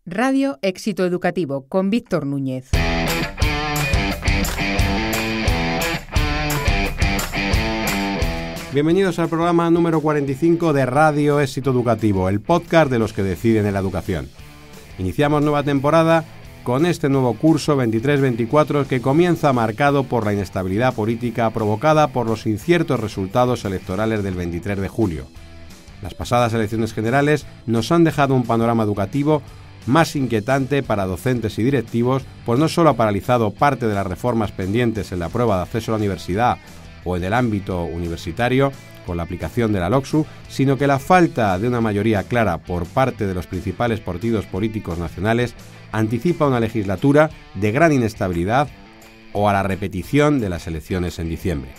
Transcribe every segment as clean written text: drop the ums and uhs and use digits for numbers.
Radio Éxito Educativo con Víctor Núñez. Bienvenidos al programa número 45 de Radio Éxito Educativo, el podcast de los que deciden en la educación. Iniciamos nueva temporada con este nuevo curso 23-24 que comienza marcado por la inestabilidad política provocada por los inciertos resultados electorales del 23 de julio. Las pasadas elecciones generales nos han dejado un panorama educativo más inquietante para docentes y directivos, pues no solo ha paralizado parte de las reformas pendientes en la prueba de acceso a la universidad o en el ámbito universitario con la aplicación de la LOCSU, sino que la falta de una mayoría clara por parte de los principales partidos políticos nacionales anticipa una legislatura de gran inestabilidad o a la repetición de las elecciones en diciembre.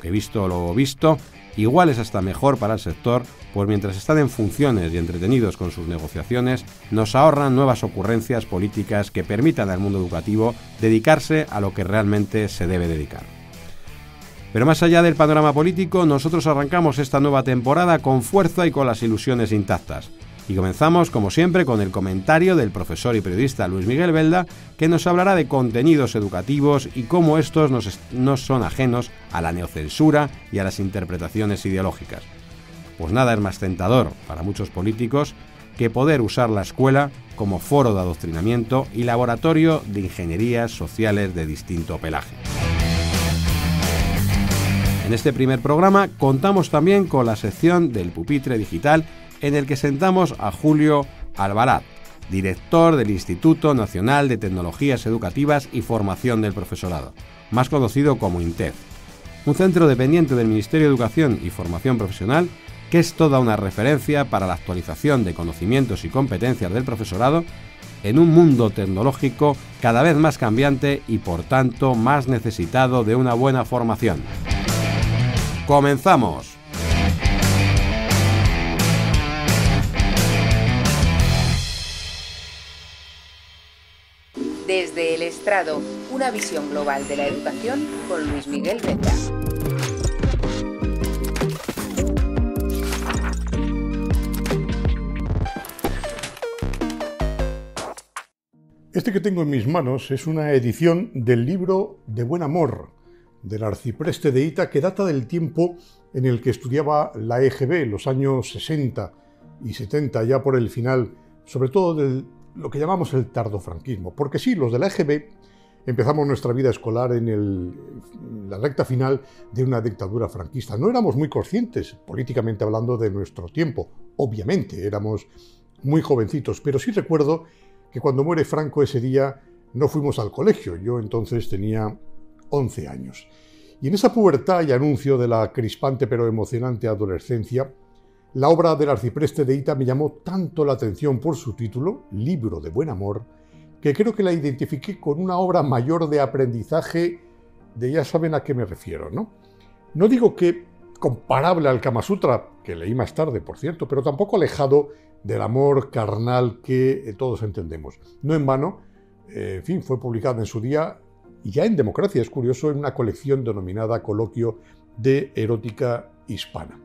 Que visto lo visto, igual es hasta mejor para el sector, pues mientras están en funciones y entretenidos con sus negociaciones, nos ahorran nuevas ocurrencias políticas que permitan al mundo educativo dedicarse a lo que realmente se debe dedicar. Pero más allá del panorama político, nosotros arrancamos esta nueva temporada con fuerza y con las ilusiones intactas. Y comenzamos, como siempre, con el comentario del profesor y periodista Luis Miguel Belda, que nos hablará de contenidos educativos y cómo estos no son ajenos a la neocensura y a las interpretaciones ideológicas. Pues nada es más tentador para muchos políticos que poder usar la escuela como foro de adoctrinamiento y laboratorio de ingenierías sociales de distinto pelaje. En este primer programa contamos también con la sección del Pupitre Digital, en el que sentamos a Julio Albaraz, director del Instituto Nacional de Tecnologías Educativas y Formación del Profesorado, más conocido como INTEF, un centro dependiente del Ministerio de Educación y Formación Profesional que es toda una referencia para la actualización de conocimientos y competencias del profesorado en un mundo tecnológico cada vez más cambiante y por tanto más necesitado de una buena formación. ¡Comenzamos! Desde el estrado, una visión global de la educación con Luis Miguel Belda. Este que tengo en mis manos es una edición del libro De Buen Amor, del arcipreste de Hita, que data del tiempo en el que estudiaba la EGB, los años 60 y 70, ya por el final, sobre todo de lo que llamamos el tardofranquismo. Porque sí, los de la EGB empezamos nuestra vida escolar en la recta final de una dictadura franquista. No éramos muy conscientes, políticamente hablando, de nuestro tiempo. Obviamente, éramos muy jovencitos, pero sí recuerdo que cuando muere Franco ese día no fuimos al colegio. Yo entonces tenía 11 años. Y en esa pubertad y anuncio de la crispante pero emocionante adolescencia, la obra del arcipreste de Hita me llamó tanto la atención por su título, Libro de Buen Amor, que creo que la identifiqué con una obra mayor de aprendizaje de ya saben a qué me refiero, ¿no? No digo que comparable al Kama Sutra, que leí más tarde, por cierto, pero tampoco alejado del amor carnal que todos entendemos. No en vano, fue publicada en su día, y ya en Democracia, es curioso, en una colección denominada Coloquio de Erótica Hispana.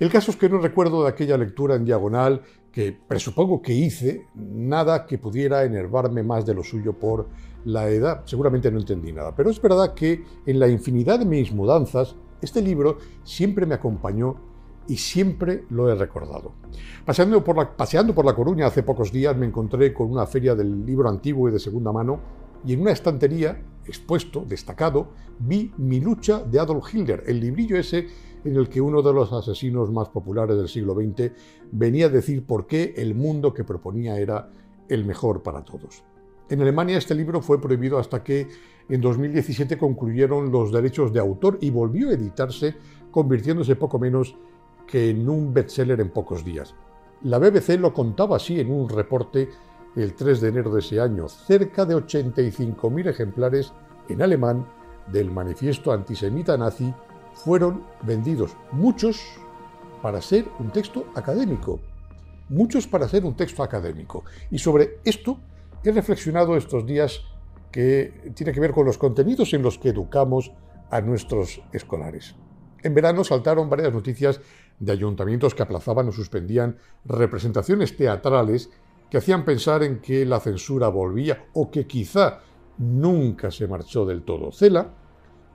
El caso es que no recuerdo de aquella lectura en diagonal, que presupongo que hice, nada que pudiera enervarme más de lo suyo por la edad. Seguramente no entendí nada, pero es verdad que en la infinidad de mis mudanzas, este libro siempre me acompañó y siempre lo he recordado. Paseando por La Coruña hace pocos días me encontré con una feria del libro antiguo y de segunda mano, y en una estantería, expuesto, destacado, vi Mi lucha de Adolf Hitler, el librillo ese en el que uno de los asesinos más populares del siglo XX venía a decir por qué el mundo que proponía era el mejor para todos. En Alemania este libro fue prohibido hasta que en 2017 concluyeron los derechos de autor y volvió a editarse, convirtiéndose poco menos que en un bestseller en pocos días. La BBC lo contaba así en un reporte el 3 de enero de ese año. Cerca de 85.000 ejemplares en alemán del manifiesto antisemita nazi fueron vendidos, muchos para ser un texto académico. Y sobre esto he reflexionado estos días, que tiene que ver con los contenidos en los que educamos a nuestros escolares. En verano saltaron varias noticias de ayuntamientos que aplazaban o suspendían representaciones teatrales que hacían pensar en que la censura volvía o que quizá nunca se marchó del todo. Cela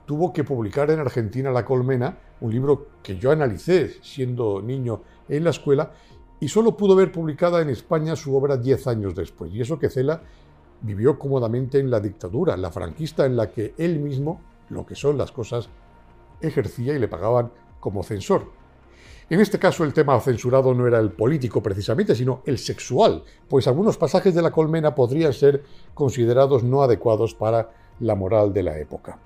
tuvo que publicar en Argentina La Colmena, un libro que yo analicé siendo niño en la escuela, y solo pudo ver publicada en España su obra 10 años después. Y eso que Cela vivió cómodamente en la dictadura, la franquista, en la que él mismo, lo que son las cosas, ejercía y le pagaban como censor. En este caso el tema censurado no era el político precisamente, sino el sexual, pues algunos pasajes de La Colmena podrían ser considerados no adecuados para la moral de la época.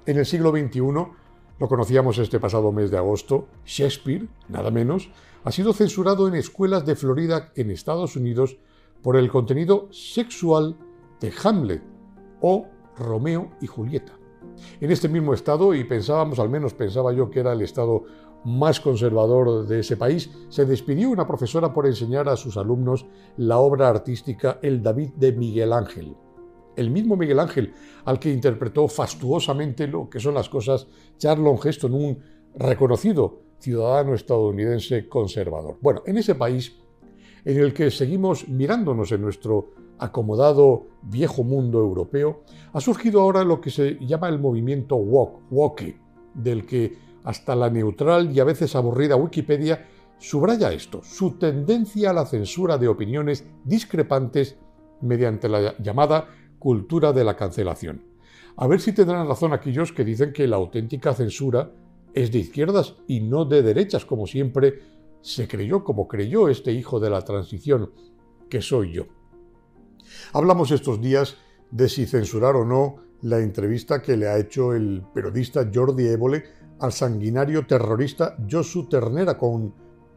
En el siglo XXI, lo conocíamos este pasado mes de agosto, Shakespeare, nada menos, ha sido censurado en escuelas de Florida, en Estados Unidos, por el contenido sexual de Hamlet o Romeo y Julieta. En este mismo estado, y pensábamos, al menos pensaba yo que era el estado más conservador de ese país, se despidió una profesora por enseñar a sus alumnos la obra artística El David de Miguel Ángel. El mismo Miguel Ángel al que interpretó fastuosamente lo que son las cosas Charlton Heston, un reconocido ciudadano estadounidense conservador. Bueno, en ese país en el que seguimos mirándonos en nuestro acomodado viejo mundo europeo, ha surgido ahora lo que se llama el movimiento woke, del que hasta la neutral y a veces aburrida Wikipedia subraya esto, su tendencia a la censura de opiniones discrepantes mediante la llamada cultura de la cancelación. A ver si tendrán razón aquellos que dicen que la auténtica censura es de izquierdas y no de derechas, como siempre se creyó, como creyó este hijo de la transición que soy yo. Hablamos estos días de si censurar o no la entrevista que le ha hecho el periodista Jordi Évole al sanguinario terrorista Josu Ternera, con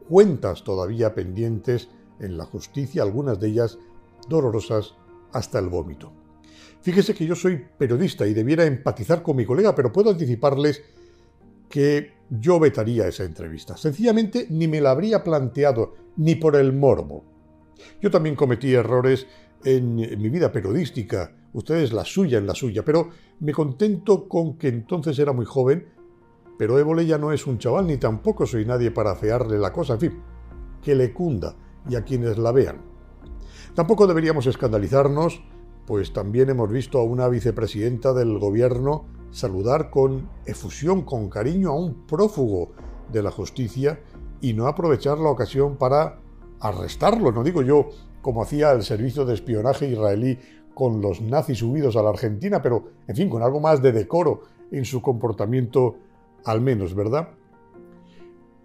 cuentas todavía pendientes en la justicia, algunas de ellas dolorosas hasta el vómito. Fíjese que yo soy periodista y debiera empatizar con mi colega, pero puedo anticiparles que yo vetaría esa entrevista. Sencillamente ni me la habría planteado, ni por el morbo. Yo también cometí errores en mi vida periodística, ustedes la suya, pero me contento con que entonces era muy joven, pero Évole ya no es un chaval, ni tampoco soy nadie para afearle la cosa, en fin, que le cunda y a quienes la vean. Tampoco deberíamos escandalizarnos, pues también hemos visto a una vicepresidenta del gobierno saludar con efusión, con cariño a un prófugo de la justicia y no aprovechar la ocasión para arrestarlo, no digo yo como hacía el servicio de espionaje israelí con los nazis huidos a la Argentina, pero en fin, con algo más de decoro en su comportamiento al menos, ¿verdad?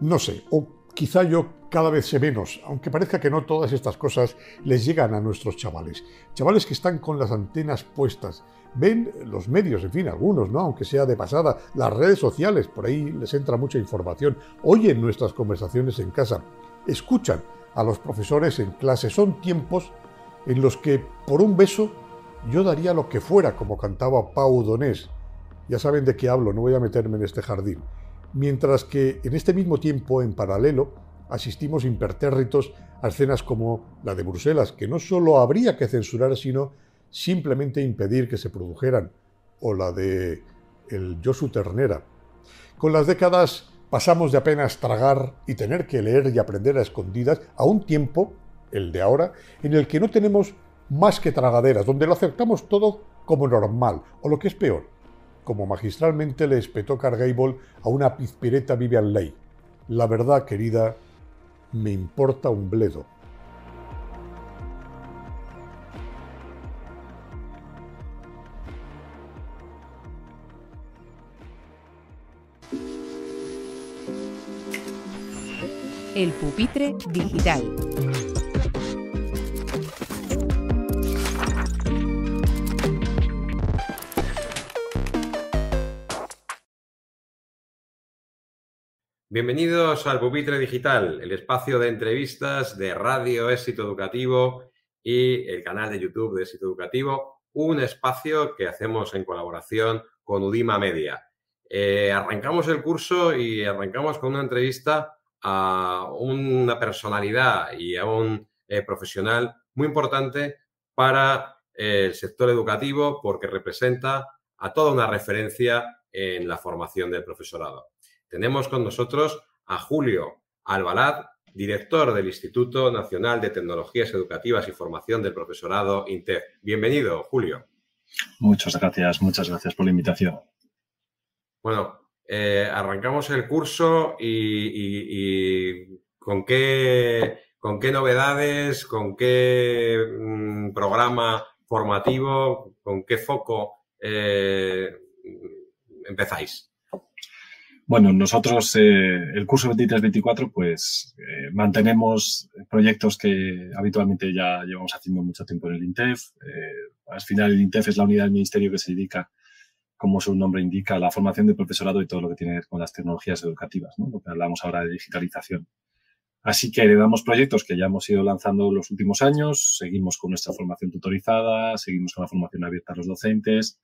No sé, o quizá yo cada vez sé menos, aunque parezca que no todas estas cosas les llegan a nuestros chavales. Chavales que están con las antenas puestas, ven los medios, en fin, algunos, ¿no? Aunque sea de pasada, las redes sociales, por ahí les entra mucha información, oyen nuestras conversaciones en casa, escuchan a los profesores en clase. Son tiempos en los que, por un beso, yo daría lo que fuera, como cantaba Pau Donés. Ya saben de qué hablo, no voy a meterme en este jardín. Mientras que, en este mismo tiempo, en paralelo, asistimos impertérritos a escenas como la de Bruselas, que no solo habría que censurar, sino simplemente impedir que se produjeran, o la de el Josu Ternera. Con las décadas pasamos de apenas tragar y tener que leer y aprender a escondidas a un tiempo, el de ahora, en el que no tenemos más que tragaderas, donde lo aceptamos todo como normal, o lo que es peor, como magistralmente le espetó Clark Gable a una pizpireta Vivian Leigh. La verdad, querida, me importa un bledo. El pupitre digital. Bienvenidos al Pupitre Digital, el espacio de entrevistas de Radio Éxito Educativo y el canal de YouTube de Éxito Educativo, un espacio que hacemos en colaboración con Udima Media. Arrancamos el curso y arrancamos con una entrevista a una personalidad y a un profesional muy importante para el sector educativo porque representa a toda una referencia en la formación del profesorado. Tenemos con nosotros a Julio Albalad, director del Instituto Nacional de Tecnologías Educativas y Formación del Profesorado, INTEF. Bienvenido, Julio. Muchas gracias por la invitación. Bueno, arrancamos el curso y ¿con qué novedades, con qué programa formativo, con qué foco empezáis? Bueno, nosotros el curso 23-24 pues mantenemos proyectos que habitualmente ya llevamos haciendo mucho tiempo en el INTEF. Al final el INTEF es la unidad del ministerio que se dedica, como su nombre indica, a la formación del profesorado y todo lo que tiene que ver con las tecnologías educativas, ¿no? Lo que hablamos ahora de digitalización. Así que heredamos proyectos que ya hemos ido lanzando los últimos años, seguimos con nuestra formación tutorizada, seguimos con la formación abierta a los docentes.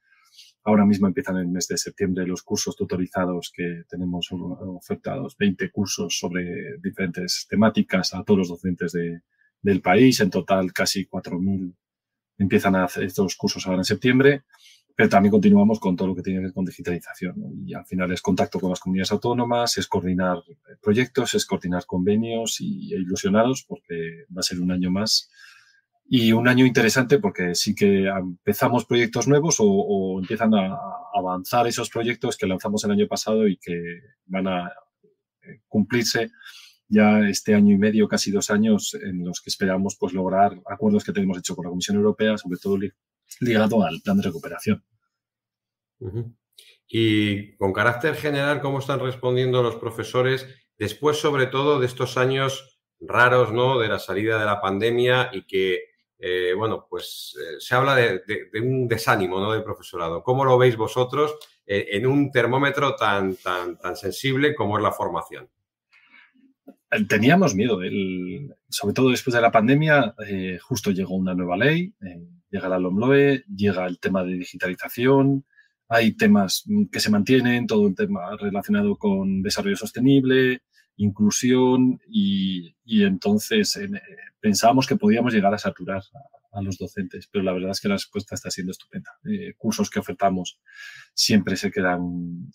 Ahora mismo empiezan en el mes de septiembre los cursos tutorizados que tenemos ofertados, 20 cursos sobre diferentes temáticas a todos los docentes del país. En total, casi 4.000 empiezan a hacer estos cursos ahora en septiembre, pero también continuamos con todo lo que tiene que ver con digitalización, ¿no? Y al final es contacto con las comunidades autónomas, es coordinar proyectos, es coordinar convenios e ilusionados porque va a ser un año más. Y un año interesante porque sí que empezamos proyectos nuevos o empiezan a avanzar esos proyectos que lanzamos el año pasado y que van a cumplirse ya este año y medio, casi 2 años, en los que esperamos pues lograr acuerdos que tenemos hecho con la Comisión Europea, sobre todo ligado al plan de recuperación. Uh-huh. Y con carácter general, ¿cómo están respondiendo los profesores después, sobre todo, de estos años raros, ¿no?, de la salida de la pandemia y que se habla de un desánimo, ¿no?, del profesorado? ¿Cómo lo veis vosotros en un termómetro tan sensible como es la formación? Teníamos miedo, sobre todo después de la pandemia. Justo llegó una nueva ley, llega la LOMLOE, llega el tema de digitalización, hay temas que se mantienen, todo el tema relacionado con desarrollo sostenible, inclusión y entonces pensábamos que podíamos llegar a saturar a los docentes, pero la verdad es que la respuesta está siendo estupenda. Cursos que ofertamos siempre se quedan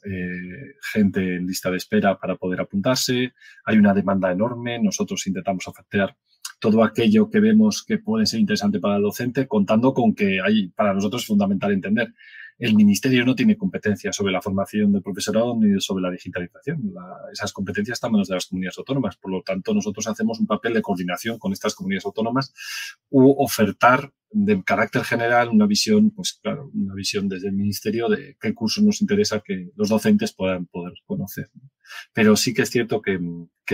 gente en lista de espera para poder apuntarse, hay una demanda enorme, nosotros intentamos ofertar todo aquello que vemos que puede ser interesante para el docente, contando con que para nosotros es fundamental entender. El Ministerio no tiene competencia sobre la formación del profesorado ni sobre la digitalización. Esas competencias están en manos de las comunidades autónomas. Por lo tanto, nosotros hacemos un papel de coordinación con estas comunidades autónomas u ofertar de carácter general una visión, pues claro, una visión desde el Ministerio de qué cursos nos interesa que los docentes puedan poder conocer. Pero sí que es cierto que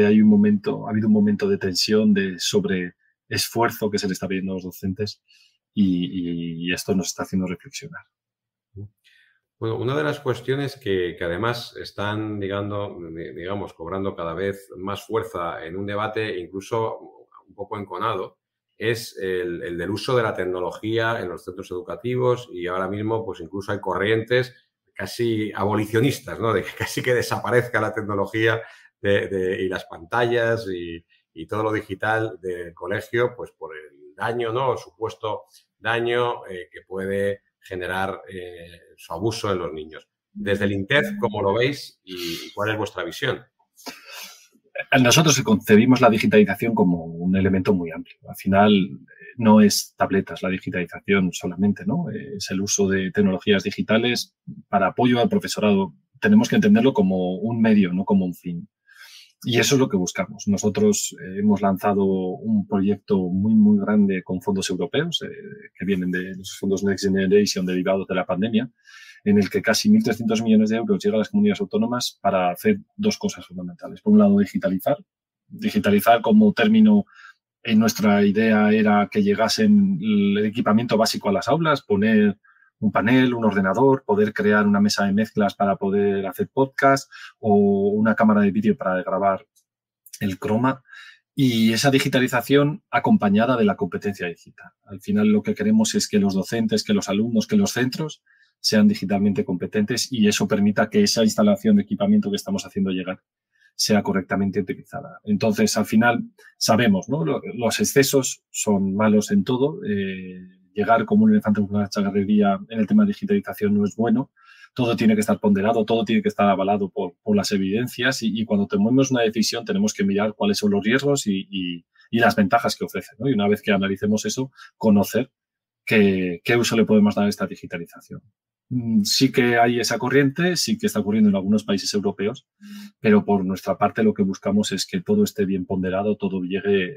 ha habido un momento de tensión, de sobreesfuerzo que se le está pidiendo a los docentes y esto nos está haciendo reflexionar. Bueno, una de las cuestiones que además están, digamos, cobrando cada vez más fuerza en un debate incluso un poco enconado es el del uso de la tecnología en los centros educativos, y ahora mismo pues incluso hay corrientes casi abolicionistas, ¿no?, de que casi que desaparezca la tecnología y las pantallas y todo lo digital del colegio, pues por el daño, ¿no?, el supuesto daño que puede generar su abuso en los niños. Desde el INTEF, ¿cómo lo veis y cuál es vuestra visión? Nosotros concebimos la digitalización como un elemento muy amplio. Al final no es tabletas la digitalización solamente, ¿no? Es el uso de tecnologías digitales para apoyo al profesorado. Tenemos que entenderlo como un medio, no como un fin. Y eso es lo que buscamos. Nosotros hemos lanzado un proyecto muy, muy grande con fondos europeos que vienen de los fondos Next Generation derivados de la pandemia, en el que casi 1.300 millones de euros llegan a las comunidades autónomas para hacer 2 cosas fundamentales. Por un lado, digitalizar. Digitalizar como término, en nuestra idea era que llegasen el equipamiento básico a las aulas, poner un panel, un ordenador, poder crear una mesa de mezclas para poder hacer podcast o una cámara de vídeo para grabar el croma. Y esa digitalización acompañada de la competencia digital. Al final lo que queremos es que los docentes, que los alumnos, que los centros sean digitalmente competentes y eso permita que esa instalación de equipamiento que estamos haciendo llegar sea correctamente utilizada. Entonces, al final, sabemos, ¿no? Los excesos son malos en todo. Llegar como un elefante con una chagarrería en el tema de digitalización no es bueno, todo tiene que estar ponderado, todo tiene que estar avalado por las evidencias y cuando tomemos una decisión tenemos que mirar cuáles son los riesgos y las ventajas que ofrece, ¿no? Y una vez que analicemos eso, conocer qué uso le podemos dar a esta digitalización. Sí que hay esa corriente, sí que está ocurriendo en algunos países europeos, pero por nuestra parte lo que buscamos es que todo esté bien ponderado, todo llegue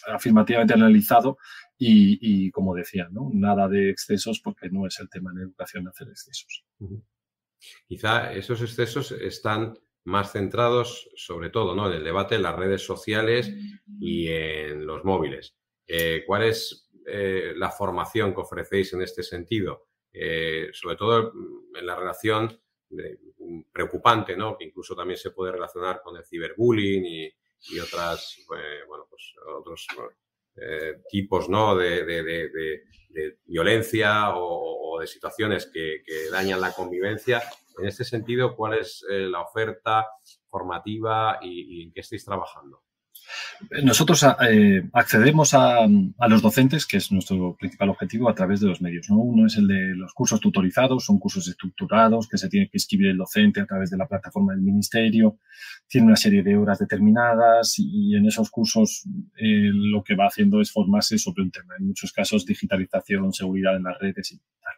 afirmativamente analizado y como decía, ¿no? Nada de excesos porque no es el tema en educación hacer excesos. Quizá esos excesos están más centrados, sobre todo, ¿no?, en el debate en las redes sociales y en los móviles. ¿Cuál es la formación que ofrecéis en este sentido? Sobre todo en la relación preocupante, ¿no?, que incluso también se puede relacionar con el ciberbullying y otras, otros tipos, ¿no?, de violencia o de situaciones que dañan la convivencia. En este sentido, ¿cuál es la oferta formativa y en qué estáis trabajando? Nosotros accedemos a los docentes, que es nuestro principal objetivo, a través de los medios, ¿no? Uno es el de los cursos tutorizados, son cursos estructurados que se tiene que inscribir el docente a través de la plataforma del ministerio, tiene una serie de horas determinadas y en esos cursos lo que va haciendo es formarse sobre un tema, en muchos casos digitalización, seguridad en las redes y tal.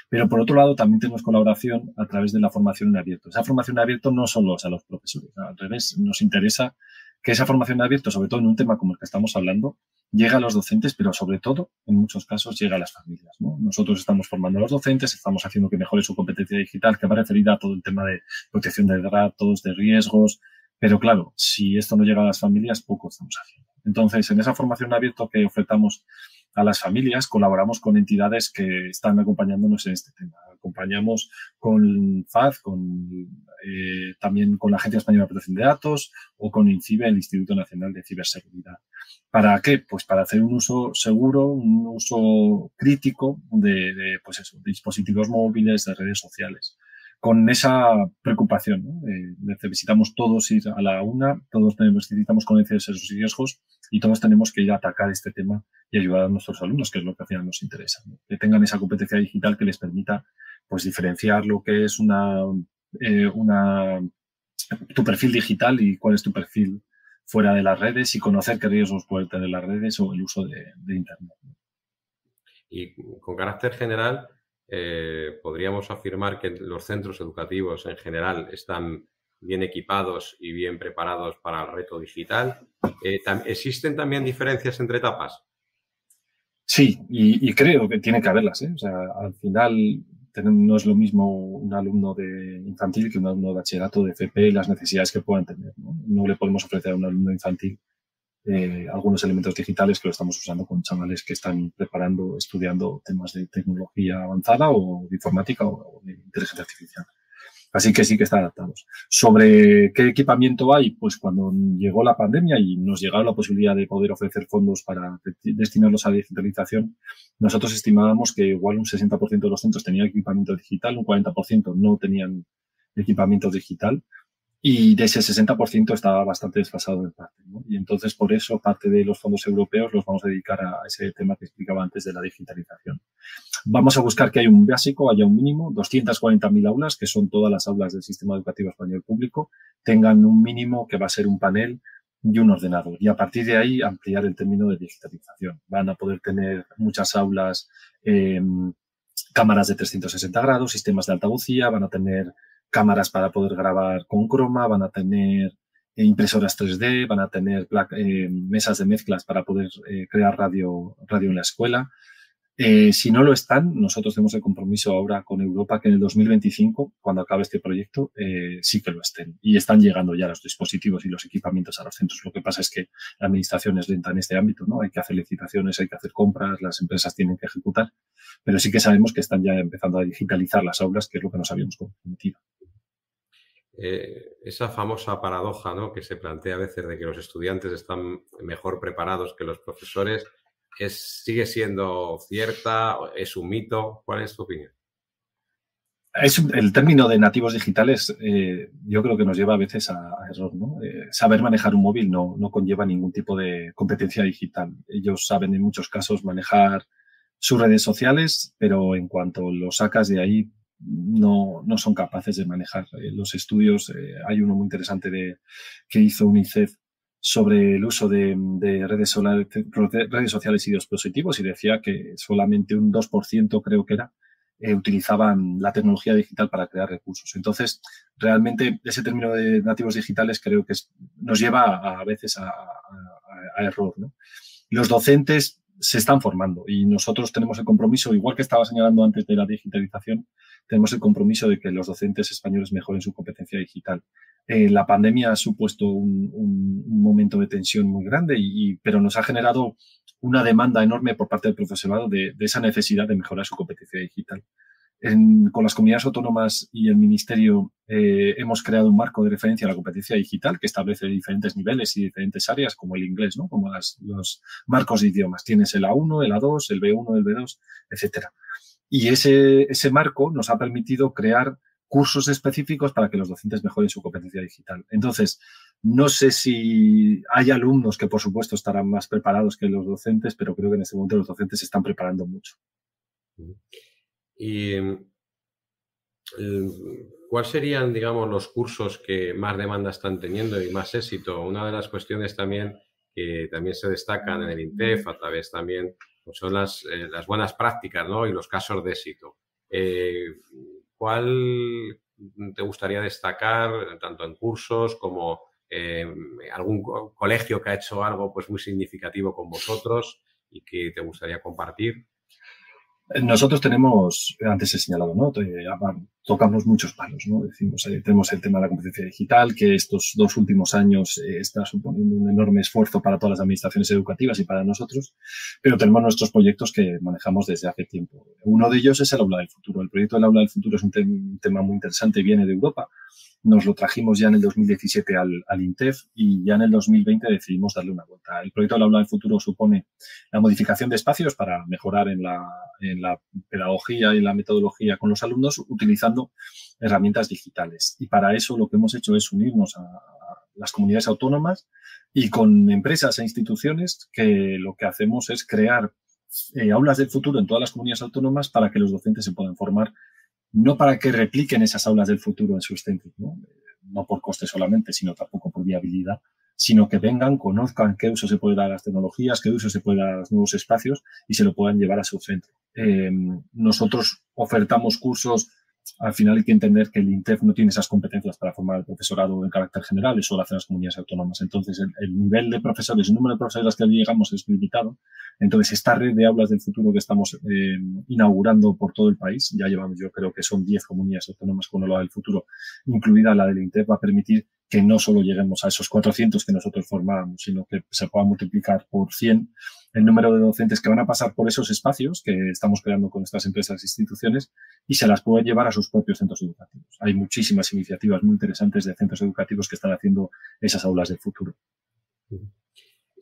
Pero por otro lado también tenemos colaboración a través de la formación en abierto. Esa formación en abierto no solo es a los profesores, al revés, nos interesa que esa formación en abierto, sobre todo en un tema como el que estamos hablando, llega a los docentes, pero sobre todo, en muchos casos, llega a las familias, ¿no? Nosotros estamos formando a los docentes, estamos haciendo que mejore su competencia digital, que va referida a todo el tema de protección de datos, de riesgos, pero claro, si esto no llega a las familias, poco estamos haciendo. Entonces, en esa formación en abierto que ofertamos a las familias, colaboramos con entidades que están acompañándonos en este tema. Acompañamos con FAD, también con la Agencia Española de Protección de Datos o con INCIBE, el Instituto Nacional de Ciberseguridad. ¿Para qué? Pues para hacer un uso seguro, un uso crítico de dispositivos móviles, de redes sociales. Con esa preocupación, ¿no? Necesitamos todos ir a la una, todos necesitamos conocer esos riesgos y todos tenemos que ir a atacar este tema y ayudar a nuestros alumnos, que es lo que al final nos interesa, ¿no? Que tengan esa competencia digital que les permita pues diferenciar lo que es tu perfil digital y cuál es tu perfil fuera de las redes y conocer qué riesgos pueden tener las redes o el uso de Internet. Y con carácter general, podríamos afirmar que los centros educativos en general están bien equipados y bien preparados para el reto digital. ¿Existen también diferencias entre etapas? Sí, y creo que tiene que haberlas, ¿eh? O sea, al final no es lo mismo un alumno de infantil que un alumno de bachillerato, de FP, las necesidades que puedan tener, ¿no? No le podemos ofrecer a un alumno infantil algunos elementos digitales que lo estamos usando con chavales que están preparando, estudiando temas de tecnología avanzada o de informática o de inteligencia artificial. Así que sí que están adaptados. ¿Sobre qué equipamiento hay? Pues cuando llegó la pandemia y nos llegaba la posibilidad de poder ofrecer fondos para destinarlos a la digitalización, nosotros estimábamos que igual un 60% de los centros tenían equipamiento digital, un 40% no tenían equipamiento digital. Y de ese 60% estaba bastante desfasado en parte, ¿no? Y entonces, por eso, parte de los fondos europeos los vamos a dedicar a ese tema que explicaba antes de la digitalización. Vamos a buscar que haya un básico, haya un mínimo, 240.000 aulas, que son todas las aulas del sistema educativo español público, tengan un mínimo que va a ser un panel y un ordenador. Y a partir de ahí, ampliar el término de digitalización. Van a poder tener muchas aulas, cámaras de 360 grados, sistemas de altavocía, van a tener cámaras para poder grabar con croma, van a tener impresoras 3D, van a tener mesas de mezclas para poder crear radio en la escuela. Si no lo están, nosotros tenemos el compromiso ahora con Europa que en el 2025, cuando acabe este proyecto, sí que lo estén. Y están llegando ya los dispositivos y los equipamientos a los centros. Lo que pasa es que la administración es lenta en este ámbito, ¿no? Hay que hacer licitaciones, hay que hacer compras, las empresas tienen que ejecutar. Pero sí que sabemos que están ya empezando a digitalizar las aulas, que es lo que nos habíamos comprometido. Esa famosa paradoja, ¿no?, que se plantea a veces de que los estudiantes están mejor preparados que los profesores, ¿sigue siendo cierta? ¿Es un mito? ¿Cuál es tu opinión? El término de nativos digitales yo creo que nos lleva a veces a error, ¿no? Saber manejar un móvil no conlleva ningún tipo de competencia digital. Ellos saben en muchos casos manejar sus redes sociales, pero en cuanto lo sacas de ahí, no son capaces de manejar los estudios. Hay uno muy interesante que hizo UNICEF sobre el uso de redes sociales y dispositivos, y decía que solamente un 2%, creo que era, utilizaban la tecnología digital para crear recursos. Entonces, realmente ese término de nativos digitales creo que nos lleva a veces a error, ¿no? Los docentes se están formando y nosotros tenemos el compromiso, igual que estaba señalando antes de la digitalización, tenemos el compromiso de que los docentes españoles mejoren su competencia digital. La pandemia ha supuesto un momento de tensión muy grande, pero nos ha generado una demanda enorme por parte del profesorado de esa necesidad de mejorar su competencia digital. Con las comunidades autónomas y el Ministerio hemos creado un marco de referencia a la competencia digital que establece diferentes niveles y diferentes áreas, como el inglés, ¿no? Como los marcos de idiomas. Tienes el A1, el A2, el B1, el B2, etcétera. Y ese marco nos ha permitido crear cursos específicos para que los docentes mejoren su competencia digital. Entonces, no sé si hay alumnos que, por supuesto, estarán más preparados que los docentes, pero creo que en este momento los docentes se están preparando mucho. ¿Y cuáles serían, digamos, los cursos que más demanda están teniendo y más éxito? Una de las cuestiones también que también se destacan en el INTEF a través también pues son las buenas prácticas, ¿no? Y los casos de éxito. ¿Cuál te gustaría destacar tanto en cursos como algún colegio que ha hecho algo pues muy significativo con vosotros y que te gustaría compartir? Nosotros tenemos, antes he señalado, ¿no? Tocamos muchos palos, ¿no? Decimos, tenemos el tema de la competencia digital, que estos 2 últimos años está suponiendo un enorme esfuerzo para todas las administraciones educativas y para nosotros, pero tenemos nuestros proyectos que manejamos desde hace tiempo. Uno de ellos es el Aula del Futuro. El proyecto del Aula del Futuro es un tema muy interesante, viene de Europa. Nos lo trajimos ya en el 2017 al INTEF y ya en el 2020 decidimos darle una vuelta. El proyecto del Aula del Futuro supone la modificación de espacios para mejorar en la pedagogía y en la metodología con los alumnos utilizando herramientas digitales. Y para eso lo que hemos hecho es unirnos a las comunidades autónomas y con empresas e instituciones que lo que hacemos es crear aulas del futuro en todas las comunidades autónomas para que los docentes se puedan formar, no para que repliquen esas aulas del futuro en sus centros, no por coste solamente, sino tampoco por viabilidad, sino que vengan, conozcan qué uso se puede dar a las tecnologías, qué uso se puede dar a los nuevos espacios y se lo puedan llevar a su centro. Nosotros ofertamos cursos. Al final hay que entender que el INTEF no tiene esas competencias para formar el profesorado en carácter general, eso lo hacen las comunidades autónomas. Entonces, el nivel de profesores, el número de profesores que llegamos es limitado. Entonces, esta red de aulas del futuro que estamos inaugurando por todo el país, ya llevamos, yo creo que son 10 comunidades autónomas con aula del futuro, incluida la del INTEF, va a permitir que no solo lleguemos a esos 400 que nosotros formábamos, sino que se pueda multiplicar por 100 el número de docentes que van a pasar por esos espacios que estamos creando con estas empresas e instituciones y se las pueden llevar a sus propios centros educativos. Hay muchísimas iniciativas muy interesantes de centros educativos que están haciendo esas aulas del futuro.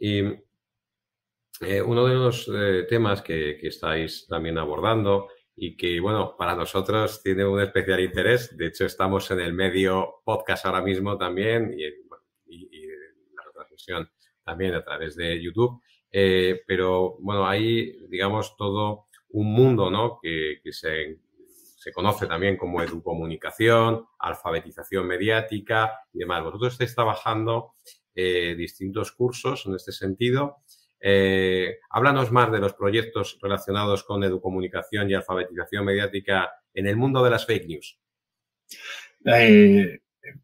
Y uno de los temas que estáis también abordando y que, bueno, para nosotros tiene un especial interés. De hecho, estamos en el medio podcast ahora mismo también y la retransmisión también a través de YouTube. Pero, bueno, hay, digamos, todo un mundo, ¿no? que se conoce también como educomunicación, alfabetización mediática y demás. Vosotros estáis trabajando distintos cursos en este sentido. Háblanos más de los proyectos relacionados con educomunicación y alfabetización mediática en el mundo de las fake news.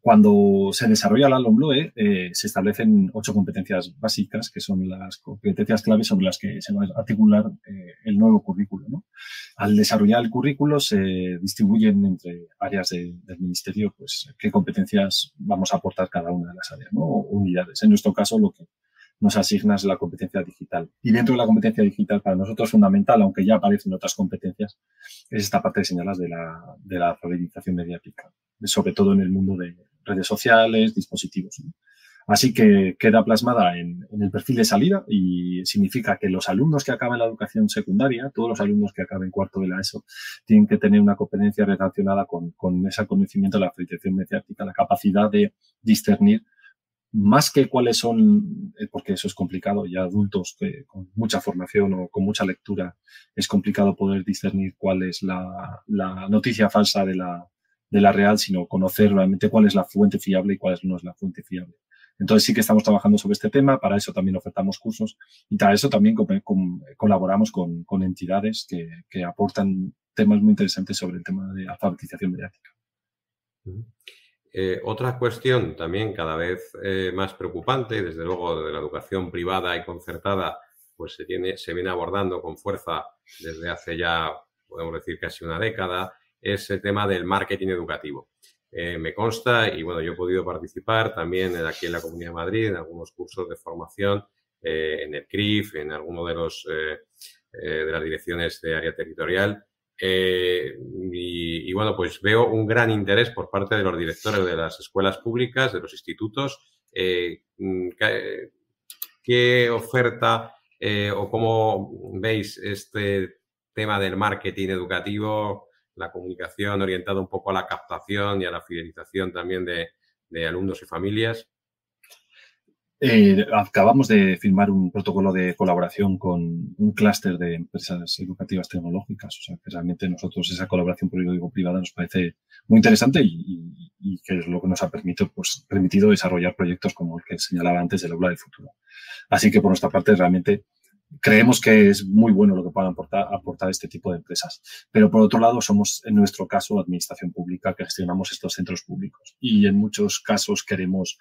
Cuando se desarrolla la LOMLOE, se establecen 8 competencias básicas, que son las competencias claves sobre las que se va a articular el nuevo currículo, ¿no? Al desarrollar el currículo se distribuyen entre áreas del ministerio, pues, qué competencias vamos a aportar cada una de las áreas, ¿no? O unidades. En nuestro caso, lo que nos asigna es la competencia digital. Y dentro de la competencia digital, para nosotros fundamental, aunque ya aparecen otras competencias, es esta parte que señalas de la alfabetización mediática, sobre todo en el mundo de redes sociales, dispositivos, ¿no? Así que queda plasmada en el perfil de salida y significa que los alumnos que acaban la educación secundaria, todos los alumnos que acaben cuarto de la ESO, tienen que tener una competencia relacionada con ese conocimiento de la alfabetización mediática, la capacidad de discernir más que cuáles son, porque eso es complicado, ya adultos que con mucha formación o con mucha lectura es complicado poder discernir cuál es la noticia falsa de la real, sino conocer realmente cuál es la fuente fiable y cuál no es la fuente fiable. Entonces sí que estamos trabajando sobre este tema, para eso también ofertamos cursos y para eso también colaboramos con entidades que aportan temas muy interesantes sobre el tema de alfabetización mediática. Otra cuestión también cada vez más preocupante, desde luego de la educación privada y concertada, pues se viene abordando con fuerza desde hace ya, podemos decir, casi una década, es el tema del marketing educativo. Me consta, y bueno, yo he podido participar también aquí en la Comunidad de Madrid en algunos cursos de formación, en el CRIF, en alguno de las direcciones de área territorial. Y bueno, pues veo un gran interés por parte de los directores de las escuelas públicas, de los institutos. ¿Qué oferta o cómo veis este tema del marketing educativo, la comunicación orientada un poco a la captación y a la fidelización también de alumnos y familias? Acabamos de firmar un protocolo de colaboración con un clúster de empresas educativas tecnológicas. O sea, que realmente nosotros esa colaboración público-privada nos parece muy interesante y que es lo que nos ha permitido desarrollar proyectos como el que señalaba antes del Aula del Futuro. Así que por nuestra parte realmente creemos que es muy bueno lo que puedan aportar este tipo de empresas. Pero por otro lado somos, en nuestro caso, administración pública que gestionamos estos centros públicos y en muchos casos queremos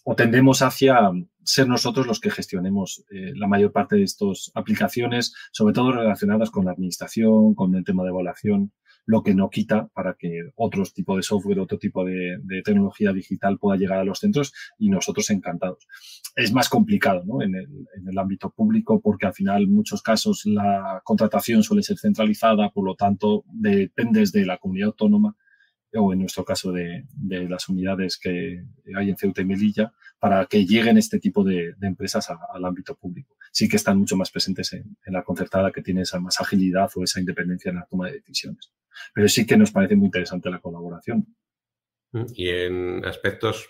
o tendemos hacia ser nosotros los que gestionemos la mayor parte de estas aplicaciones, sobre todo relacionadas con la administración, con el tema de evaluación, lo que no quita para que otro tipo de software, otro tipo de tecnología digital pueda llegar a los centros y nosotros encantados. Es más complicado, ¿no? en el ámbito público porque al final en muchos casos la contratación suele ser centralizada, por lo tanto dependes de la comunidad autónoma o en nuestro caso de las unidades que hay en Ceuta y Melilla, para que lleguen este tipo de empresas al ámbito público. Sí que están mucho más presentes en la concertada, que tiene esa más agilidad o esa independencia en la toma de decisiones. Pero sí que nos parece muy interesante la colaboración. Y en aspectos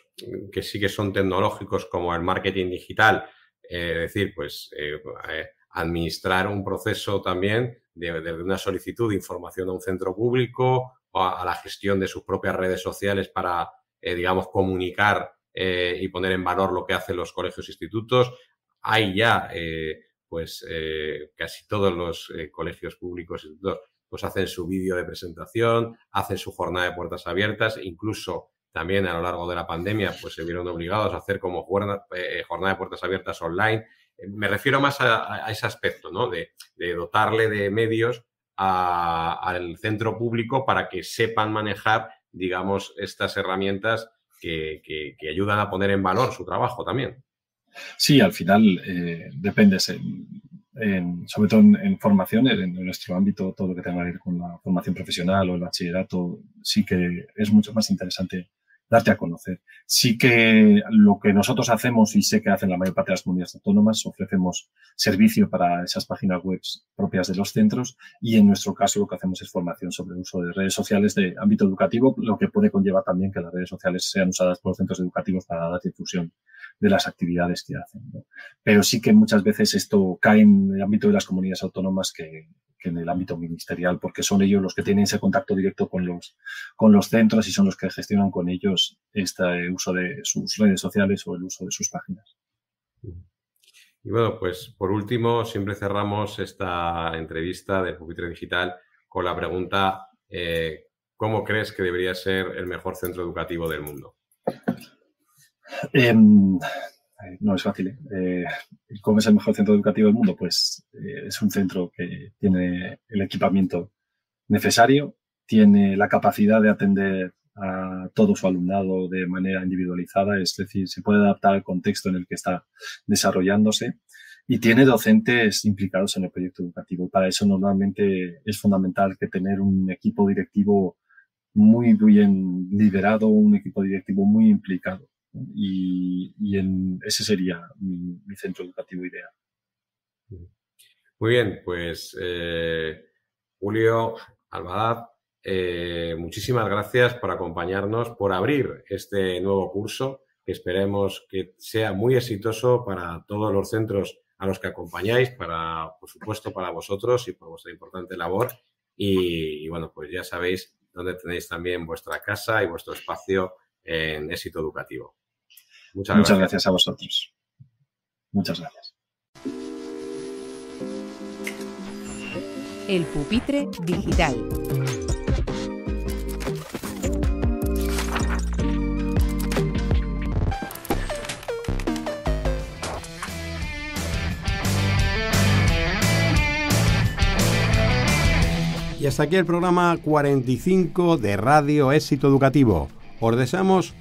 que sí que son tecnológicos, como el marketing digital, es decir, pues administrar un proceso también de una solicitud de información a un centro público, a la gestión de sus propias redes sociales para, digamos, comunicar y poner en valor lo que hacen los colegios e institutos. Hay ya, casi todos los colegios públicos e institutos pues hacen su vídeo de presentación, hacen su jornada de puertas abiertas, incluso también a lo largo de la pandemia pues se vieron obligados a hacer como jornada de puertas abiertas online. Me refiero más a ese aspecto, ¿no? De dotarle de medios al centro público para que sepan manejar, digamos, estas herramientas que ayudan a poner en valor su trabajo también. Sí, al final depende, sobre todo en formación, en nuestro ámbito, todo lo que tenga que ver con la formación profesional o el bachillerato, sí que es mucho más interesante darte a conocer. Sí que lo que nosotros hacemos, y sé que hacen la mayor parte de las comunidades autónomas, ofrecemos servicio para esas páginas web propias de los centros y en nuestro caso lo que hacemos es formación sobre el uso de redes sociales de ámbito educativo, lo que puede conllevar también que las redes sociales sean usadas por los centros educativos para dar difusión de las actividades que hacen, ¿no? Pero sí que muchas veces esto cae en el ámbito de las comunidades autónomas que en el ámbito ministerial, porque son ellos los que tienen ese contacto directo con los centros y son los que gestionan con ellos este uso de sus redes sociales o el uso de sus páginas. Y bueno, pues por último, siempre cerramos esta entrevista de Pupitre Digital con la pregunta, ¿cómo crees que debería ser el mejor centro educativo del mundo? No es fácil. ¿Cómo es el mejor centro educativo del mundo? Pues es un centro que tiene el equipamiento necesario, tiene la capacidad de atender a todo su alumnado de manera individualizada, es decir, se puede adaptar al contexto en el que está desarrollándose y tiene docentes implicados en el proyecto educativo. Para eso normalmente es fundamental que tener un equipo directivo muy bien liderado, un equipo directivo muy implicado. Y ese sería mi centro educativo ideal. Muy bien, pues Julio Albadaz, muchísimas gracias por acompañarnos, por abrir este nuevo curso que esperemos que sea muy exitoso para todos los centros a los que acompañáis, por supuesto, para vosotros y por vuestra importante labor. Y bueno, pues ya sabéis dónde tenéis también vuestra casa y vuestro espacio en Éxito Educativo. Muchas gracias a vosotros. Muchas gracias. El pupitre digital. Y hasta aquí el programa 45 de Radio Éxito Educativo. Os deseamos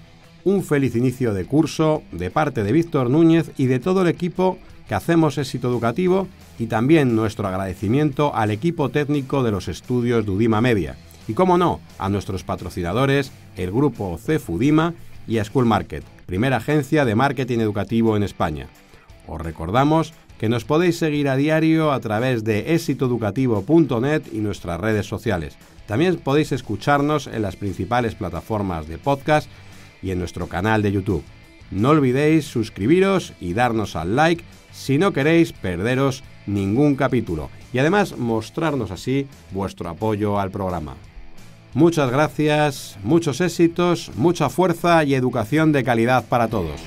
un feliz inicio de curso de parte de Víctor Núñez y de todo el equipo que hacemos Éxito Educativo, y también nuestro agradecimiento al equipo técnico de los estudios de Udima Media. Y cómo no, a nuestros patrocinadores, el grupo CEFUDIMA y a School Market, primera agencia de marketing educativo en España. Os recordamos que nos podéis seguir a diario a través de exitoeducativo.net y nuestras redes sociales. También podéis escucharnos en las principales plataformas de podcast y en nuestro canal de YouTube. No olvidéis suscribiros y darnos al like si no queréis perderos ningún capítulo, y además mostrarnos así vuestro apoyo al programa. Muchas gracias, muchos éxitos, mucha fuerza y educación de calidad para todos.